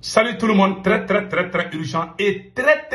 Salut tout le monde, très urgent et très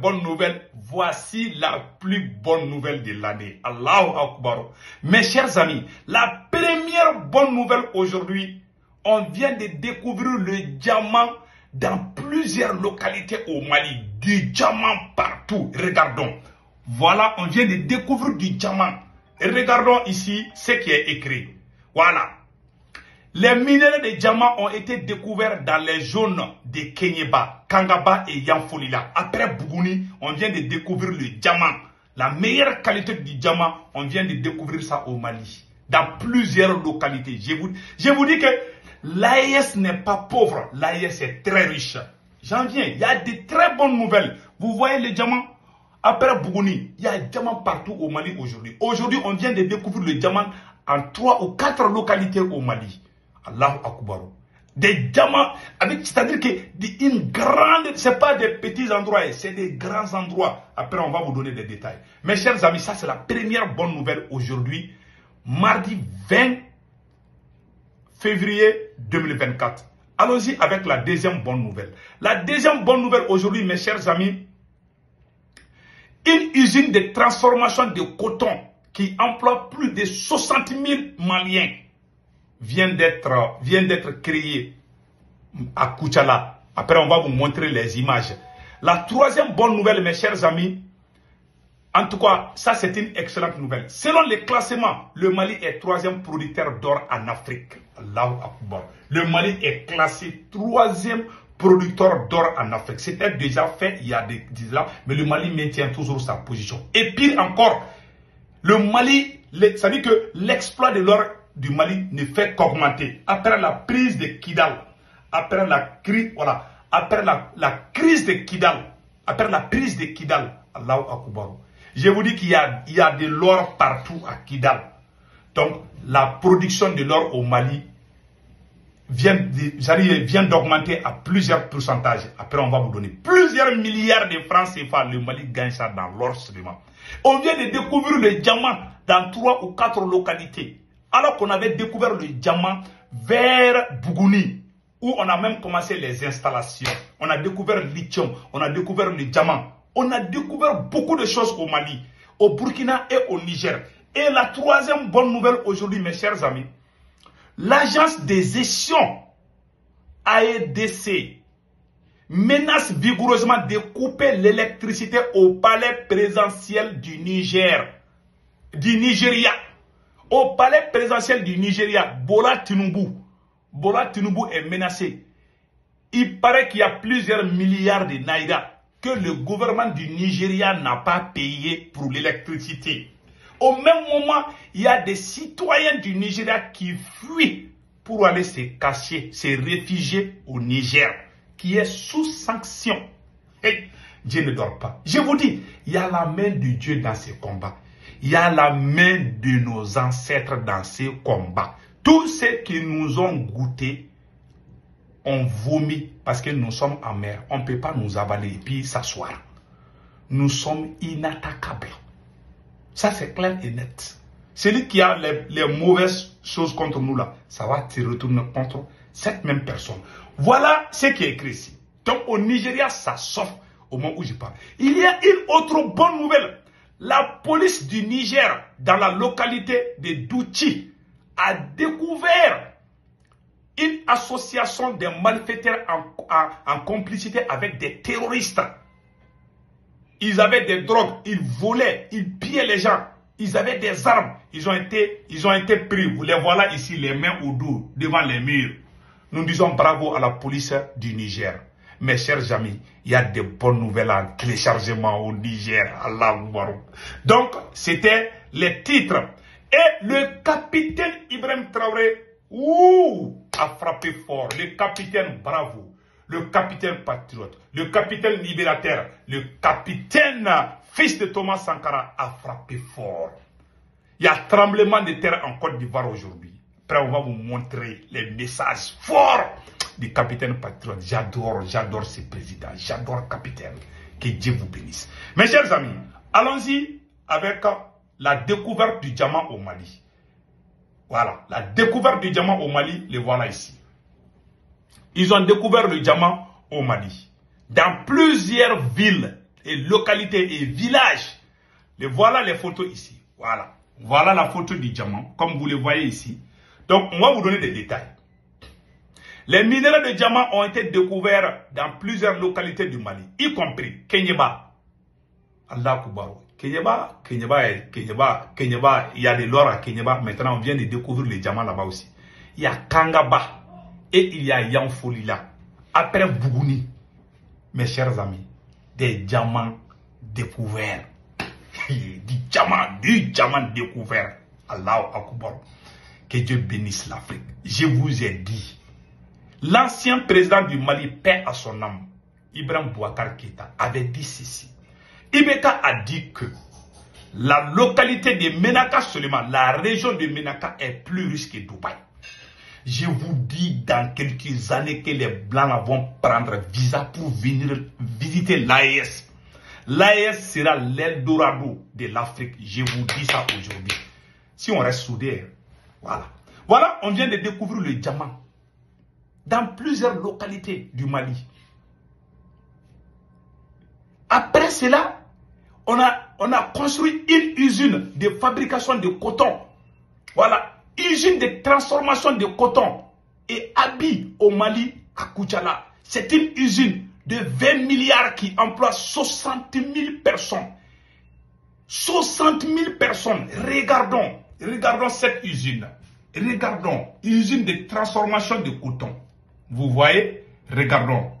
bonne nouvelle. Voici la plus bonne nouvelle de l'année. Allahu Akbar. Mes chers amis, la première bonne nouvelle aujourd'hui, on vient de découvrir le diamant dans plusieurs localités au Mali. Du diamant partout. Regardons. Voilà, on vient de découvrir du diamant. Et regardons ici ce qui est écrit. Voilà. Les minéraux de diamants ont été découverts dans les zones de Kenyeba, Kangaba et Yanfolila. Après Bougouni, on vient de découvrir le diamant. La meilleure qualité du diamant, on vient de découvrir ça au Mali. Dans plusieurs localités. Je vous dis que l'AES n'est pas pauvre. L'AES est très riche. J'en viens. Il y a de très bonnes nouvelles. Vous voyez le diamant? Après Bougouni, il y a un diamant partout au Mali aujourd'hui. Aujourd'hui, on vient de découvrir le diamant en 3 ou 4 localités au Mali. Allahu Akbar. Des diamants, c'est-à-dire que une grande, c'est pas des petits endroits, c'est des grands endroits. Après, on va vous donner des détails. Mes chers amis, ça c'est la première bonne nouvelle aujourd'hui, mardi 20 février 2024. Allons-y avec la deuxième bonne nouvelle. La deuxième bonne nouvelle aujourd'hui, mes chers amis, une usine de transformation de coton qui emploie plus de 60 000 Maliens vient d'être créé à Koutchala. Après, on va vous montrer les images. La troisième bonne nouvelle, mes chers amis, en tout cas, ça c'est une excellente nouvelle. Selon les classements, le Mali est troisième producteur d'or en Afrique. Allahu Akbar. Le Mali est classé troisième producteur d'or en Afrique. C'était déjà fait il y a des ans, mais le Mali maintient toujours sa position. Et pire encore, le Mali, ça dit que l'exploit de l'or du Mali ne fait qu'augmenter. Après la prise de Kidal, après la crise de Kidal, Allahu Akbar. Je vous dis qu'il y a de l'or partout à Kidal. Donc, la production de l'or au Mali vient d'augmenter à plusieurs pourcentages. Après, on va vous donner plusieurs milliards de francs CFA. Le Mali gagne ça dans l'or seulement. On vient de découvrir le diamant dans 3 ou 4 localités. Alors qu'on avait découvert le diamant vers Bougouni, où on a même commencé les installations. On a découvert le lithium, on a découvert le diamant. On a découvert beaucoup de choses au Mali, au Burkina et au Niger. Et la troisième bonne nouvelle aujourd'hui, mes chers amis, l'agence des échelons AEDC menace vigoureusement de couper l'électricité au palais présidentiel du Nigeria. Au palais présidentiel du Nigeria, Bola Tinubu est menacé. Il paraît qu'il y a plusieurs milliards de naira que le gouvernement du Nigeria n'a pas payé pour l'électricité. Au même moment, il y a des citoyens du Nigeria qui fuient pour aller se cacher, se réfugier au Niger, qui est sous sanction. Et Dieu ne dort pas. Je vous dis, il y a la main de Dieu dans ces combats. Il y a la main de nos ancêtres dans ces combats. Tous ceux qui nous ont goûté, ont vomi parce que nous sommes en mer. On ne peut pas nous avaler et puis s'asseoir. Nous sommes inattaquables. Ça c'est clair et net. Celui qui a les mauvaises choses contre nous là, ça va se retourner contre cette même personne. Voilà ce qui est écrit ici. Donc au Nigeria, ça s'offre au moment où je parle. Il y a une autre bonne nouvelle. La police du Niger, dans la localité de Douchi, a découvert une association de malfaiteurs en complicité avec des terroristes. Ils avaient des drogues, ils volaient, ils pillaient les gens, ils avaient des armes. Ils ont été pris. Vous les voilà ici, les mains au dos, devant les murs. Nous disons bravo à la police du Niger. Mes chers amis, il y a de bonnes nouvelles en téléchargement au Niger. Allah. Donc, c'était les titres. Et le capitaine Ibrahim Traoré a frappé fort. Le capitaine bravo. Le capitaine patriote. Le capitaine libérateur. Le capitaine fils de Thomas Sankara a frappé fort. Il y a tremblement de terre en Côte d'Ivoire aujourd'hui. Après, on va vous montrer les messages forts du capitaine patriote. J'adore ce président. J'adore capitaine. Que Dieu vous bénisse. Mes chers amis, allons-y avec la découverte du diamant au Mali. Voilà, la découverte du diamant au Mali, le voilà ici. Ils ont découvert le diamant au Mali. Dans plusieurs villes et localités et villages. Voilà les photos ici. Voilà. Voilà la photo du diamant, comme vous le voyez ici. Donc, on va vous donner des détails. Les minéraux de diamant ont été découverts dans plusieurs localités du Mali, y compris Kenyeba. Allah Koubaro. Kenyeba, il y a des l'or à Kenyeba. Maintenant, on vient de découvrir les diamants là-bas aussi. Il y a Kangaba et il y a Yanfolila. Après Bougouni, mes chers amis, des diamants découverts. Du diamant découvert. Allah Akbar. Que Dieu bénisse l'Afrique. Je vous ai dit, l'ancien président du Mali, paix à son âme, Ibrahim Boubacar Keïta, avait dit ceci. Ibeka a dit que la localité de Menaka seulement, la région de Menaka est plus riche que Dubaï. Je vous dis dans quelques années que les Blancs vont prendre visa pour venir visiter l'AES. L'AES sera l'Eldorado de l'Afrique. Je vous dis ça aujourd'hui. Si on reste soudés, voilà. Voilà, on vient de découvrir le diamant dans plusieurs localités du Mali. Après cela, on a construit une usine de fabrication de coton. Voilà, usine de transformation de coton et habits au Mali, à Koutchala. C'est une usine de 20 milliards qui emploie 60 000 personnes. 60 000 personnes. Regardons cette usine. Regardons, usine de transformation de coton. Vous voyez, regardons.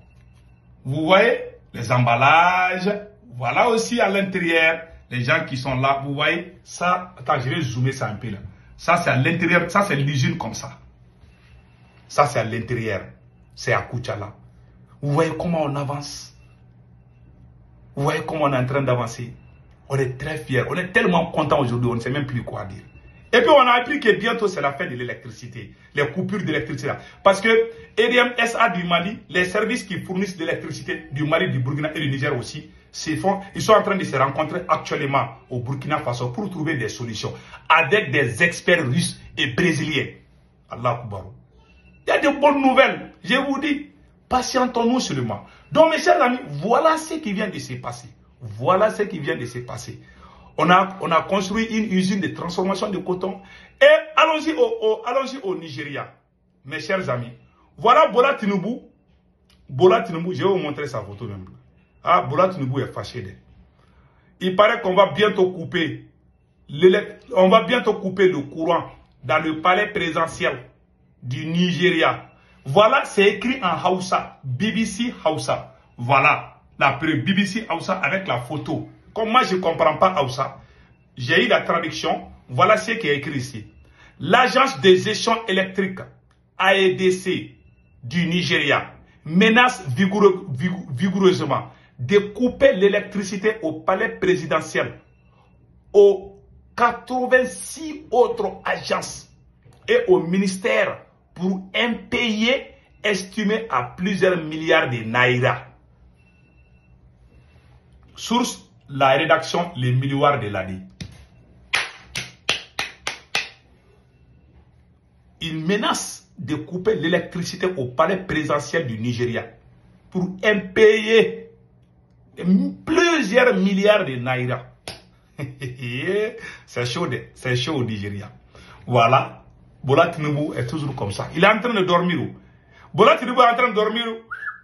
Vous voyez les emballages. Voilà aussi à l'intérieur, les gens qui sont là. Vous voyez, ça, attends, je vais zoomer ça un peu là. Ça, c'est à l'intérieur, ça, c'est l'usine comme ça. Ça, c'est à l'intérieur. C'est à Koutchala. Vous voyez comment on avance. Vous voyez comment on est en train d'avancer. On est très fiers. On est tellement contents aujourd'hui, on ne sait même plus quoi dire. Et puis on a appris que bientôt c'est la fin de l'électricité. Les coupures d'électricité. Parce que EDM SA du Mali, les services qui fournissent de l'électricité du Mali, du Burkina et du Niger aussi, ils sont en train de se rencontrer actuellement au Burkina Faso pour trouver des solutions avec des experts russes et brésiliens. Allah Akbar. Il y a de bonnes nouvelles. Je vous dis, patientons-nous seulement. Donc mes chers amis, voilà ce qui vient de se passer. Voilà ce qui vient de se passer. On a construit une usine de transformation de coton. Et allons-y au Nigeria. Mes chers amis. Voilà Bola Tinubu. Bola Tinubu, je vais vous montrer sa photo même. Ah, Bola Tinubu est fâché. Il paraît qu'on va bientôt couper le courant dans le palais présidentiel du Nigeria. Voilà, c'est écrit en Hausa. BBC Hausa. Voilà, la preuve. BBC Hausa avec la photo. Comme moi, je ne comprends pas Hausa, j'ai eu la traduction. Voilà ce qui est écrit ici. L'agence des échanges électriques, AEDC, du Nigeria, menace vigoureusement de couper l'électricité au palais présidentiel, aux 86 autres agences et au ministère pour impayés estimé à plusieurs milliards de naira. Source, la rédaction Les Milliards de l'année. Il menace de couper l'électricité au palais présidentiel du Nigeria pour impayer plusieurs milliards de naira. C'est chaud au Nigeria. Voilà, Bola Tinubu est toujours comme ça. Il est en train de dormir. Bola Tinubu est en train de dormir.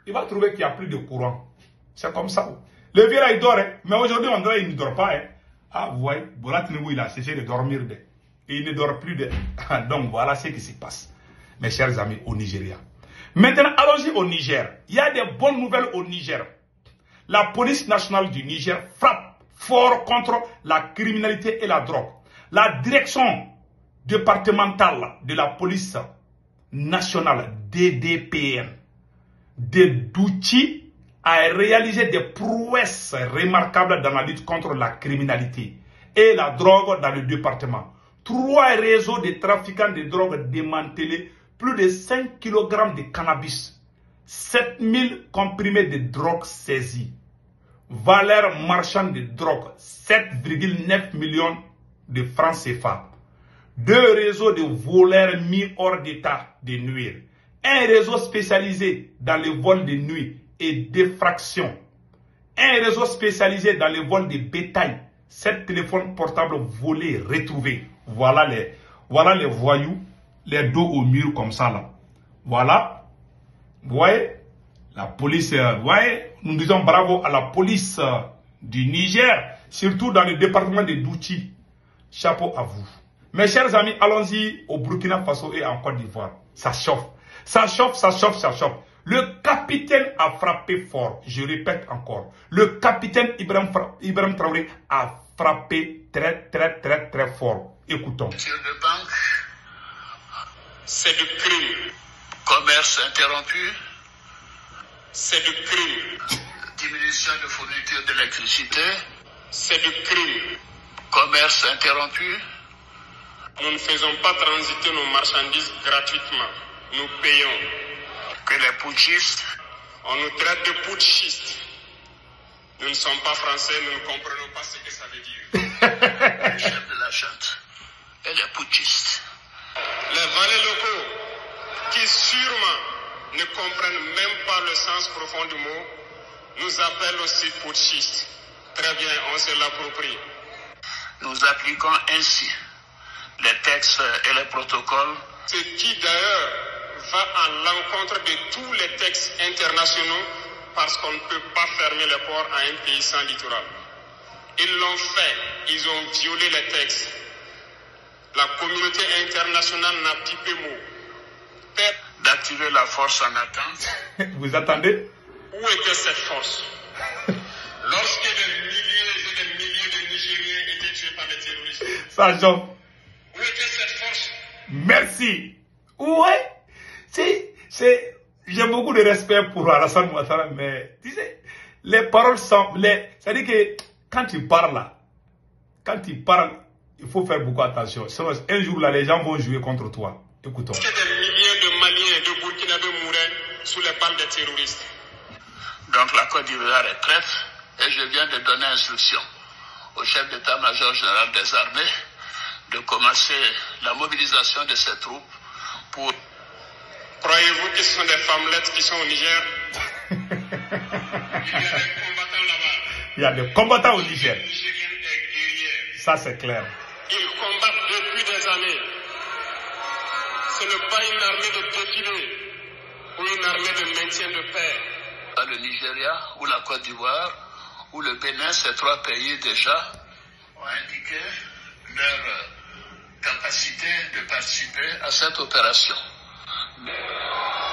Il va trouver qu'il n'y a plus de courant. C'est comme ça. Le vieux là, il dort, hein. Mais aujourd'hui, on dirait qu'il ne dort pas. Hein. Ah, vous voyez, Bola Tinubu, il a cessé de dormir. Et il ne dort plus. Donc, voilà ce qui se passe, mes chers amis, au Nigeria. Maintenant, allons-y au Niger. Il y a des bonnes nouvelles au Niger. La police nationale du Niger frappe fort contre la criminalité et la drogue. La direction départementale de la police nationale, DDPN, de Douchi, a réalisé des prouesses remarquables dans la lutte contre la criminalité et la drogue dans le département. 3 réseaux de trafiquants de drogue démantelés, plus de 5 kg de cannabis, 7000 comprimés de drogue saisis, valeur marchande de drogue 7,9 millions de francs CFA, 2 réseaux de voleurs mis hors d'état de nuire, un réseau spécialisé dans le vol de nuit et d'effraction, un réseau spécialisé dans le vol de bétail, 7 téléphones portables volés, retrouvés. Voilà les voyous, les dos au mur comme ça là. Voilà. Vous voyez, la police, vous voyez, nous disons bravo à la police du Niger, surtout dans le département de Douchi. Chapeau à vous. Mes chers amis, allons-y au Burkina Faso et en Côte d'Ivoire. Ça chauffe. Ça chauffe, ça chauffe, ça chauffe. Le capitaine a frappé fort. Je répète encore. Le capitaine Ibrahim Traoré a frappé très fort. Écoutons. Sur de banque, c'est du crime. Commerce interrompu, c'est du crime. Diminution de fourniture d'électricité, c'est du crime. Commerce interrompu. Nous ne faisons pas transiter nos marchandises gratuitement. Nous payons. Que les putschistes, on nous traite de putschistes. Nous ne sommes pas français, nous ne comprenons pas ce que ça veut dire. Le chef de la junte et les putschistes. Les valets locaux qui sûrement ne comprennent même pas le sens profond du mot, nous appellent aussi putschistes. Très bien, on se l'approprie. Nous appliquons ainsi les textes et les protocoles. Ce qui d'ailleurs va à l'encontre de tous les textes internationaux parce qu'on ne peut pas fermer les ports à un pays sans littoral. Ils l'ont fait, ils ont violé les textes. La communauté internationale n'a pipé mot. D'activer la force en attente. Vous attendez? Où était cette force? Lorsque des milliers et des milliers de Nigériens étaient tués par les terroristes. Ça chauffe. Où était cette force? Merci. Ouais. J'ai beaucoup de respect pour Alassane Ouattara, mais tu sais, les paroles sont... C'est-à-dire que quand tu parles là, il faut faire beaucoup attention. Sinon, un jour là, les gens vont jouer contre toi. Écoutons. Est-ce que des milliers de Maliens et de Burkinabés mouraient sous les balles des terroristes? Donc la Côte d'Ivoire est prête et je viens de donner instruction au chef d'état-major général des armées de commencer la mobilisation de ces troupes pour... Croyez-vous que ce sont des femmelettes qui sont au Niger? Il y a des combattants là-bas. Il y a des combattants au Niger. Ça c'est clair. Ils combattent depuis des années. Ce n'est pas une armée de défilé ou une armée de maintien de paix. Le Nigeria ou la Côte d'Ivoire ou le Bénin, ces 3 pays déjà ont indiqué leur capacité de participer à cette opération.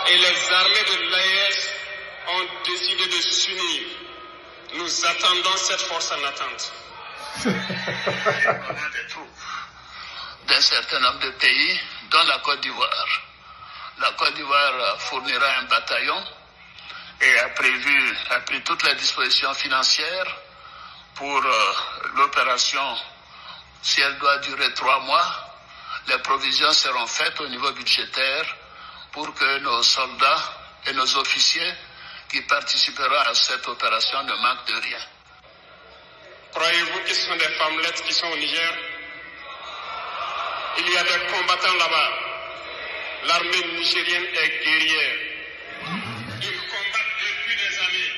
Et les armées de l'AES ont décidé de s'unir. Nous attendons cette force en attente. On a des troupes d'un certain nombre de pays, dont la Côte d'Ivoire. La Côte d'Ivoire fournira un bataillon et a pris toutes les dispositions financières pour l'opération. Si elle doit durer 3 mois, les provisions seront faites au niveau budgétaire pour que nos soldats et nos officiers qui participeront à cette opération ne manquent de rien. Croyez-vous que ce sont des femmelettes qui sont au Niger? Il y a des combattants là-bas. L'armée nigérienne est guerrière. Ils combattent depuis des années.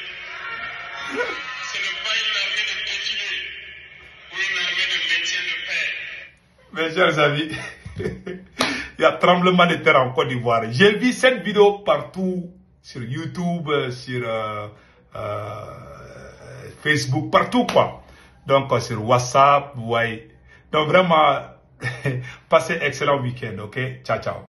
Ce n'est pas une armée de défilé ou une armée de maintien de paix. Mes chers amis, il y a tremblement de terre en Côte d'Ivoire. J'ai vu cette vidéo partout, sur YouTube, sur Facebook, partout quoi. Donc sur WhatsApp, vous voyez. Donc vraiment, passez excellent week-end, ok? Ciao, ciao.